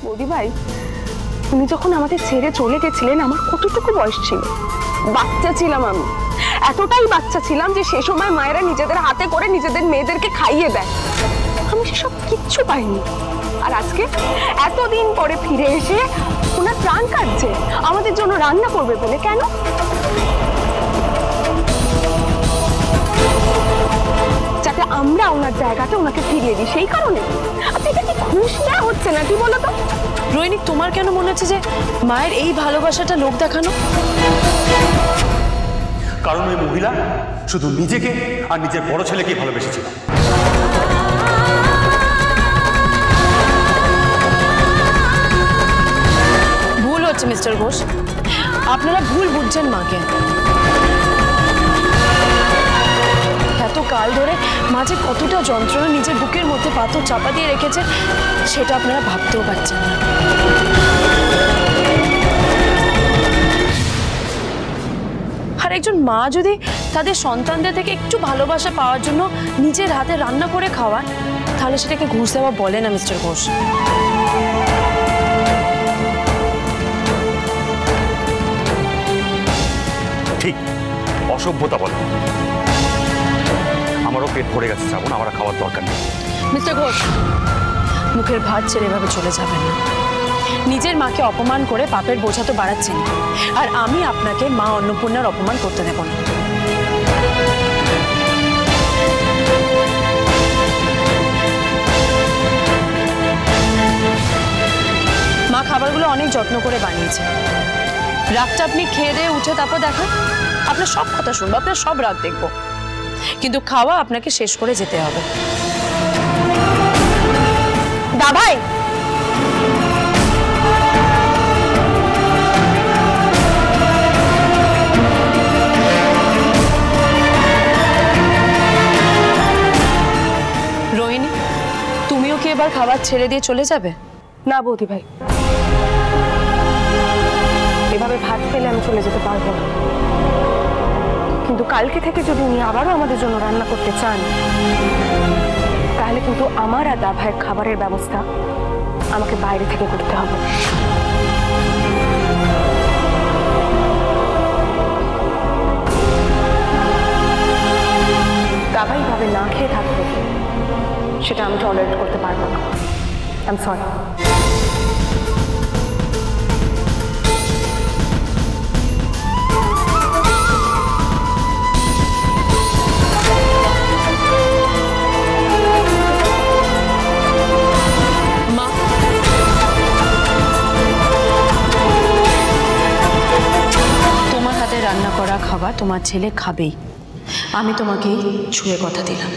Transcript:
বৌদি ভাই, উনি যখন আমাদের ছেড়ে চলে গেছিলেন আমার কতটুকু বয়স ছিল? বাচ্চা ছিলাম আমি, এতটাই বাচ্চা ছিলাম যে সে সময় মায়েরা নিজেদের হাতে করে নিজেদের মেয়েদেরকে খাইয়ে দেয়। আমি সেসব কিচ্ছু পাইনি। আর আজকে এতদিন পরে ফিরে এসে ওনার প্রাণ কাটছে আমাদের জন্য রান্না করবে বলে। কেন? যাতে আমরা ওনার জায়গাতে ওনাকে ফিরিয়ে দিই, সেই কারণে। আচ্ছা, এটা কি ঘুষ নেওয়া হচ্ছে না কি বলো তো? রোহিণী, তোমার কেন মনে হচ্ছে যে মায়ের এই ভালোবাসাটা লোক দেখানো? কারণ ওই মহিলা শুধু নিজেকে আর নিজের বড় ছেলেকে ভালোবেসেছিল। ভুল হচ্ছে মিস্টার ঘোষ, আপনারা ভুল বুঝছেন মাকে। এত কাল ধরে মা যে কতটা যন্ত্রণা নিজের বুকের মধ্যে পাথর চাপা দিয়ে রেখেছে সেটা আপনারা ভাবতেও পারছেন না। আর একজন মা যদি তাদের সন্তানদের থেকে একটু ভালোবাসা পাওয়ার জন্য নিজের হাতে রান্না করে খাওয়ান, তাহলে সেটাকে ঘুষ দেওয়া বলে না মিস্টার ঘোষ। ঠিক, অসভ্যতা বলে। আমারও পেট ভরে গেছে, শ্রাবণ, আমার খাওয়ার দরকার নেই। মিস্টার ঘোষ, মুখের ভাত ছেড়ে এভাবে চলে যাবেন না। নিজের মাকে অপমান করে পাপের বোঝা তো বাড়াচ্ছেন, আর আমি আপনাকে মা অন্নপূর্ণার অপমান করতে দেব না। মা খাবারগুলো অনেক যত্ন করে বানিয়েছে। রাগটা আপনি খেয়ে দিয়ে উঠে তারপর দেখান, আপনার সব কথা শুনবো, আপনার সব রাগ দেখবো, কিন্তু খাওয়া আপনাকে শেষ করে যেতে হবে। দা ভাই, রোহিণী, তুমিও কি এবার খাবার ছেড়ে দিয়ে চলে যাবে? না বৌদি ভাই, এভাবে ভাত ফেলে আমি চলে যেতে পারবো না। কিন্তু কালকে থেকে যদি উনি আবারও আমাদের জন্য রান্না করতে চান, তাহলে কিন্তু আমার আর দা ভাইয়ের খাবারের ব্যবস্থা আমাকে বাইরে থেকে করতে হবে। দা ভাই ভাবে না খেয়ে থাকবে, সেটা আমি টলারেট করতে পারবো না। I am sorry. রান্না করা খাবার তোমার ছেলে খাবেই, আমি তোমাকে ছুঁয়ে কথা দিলাম।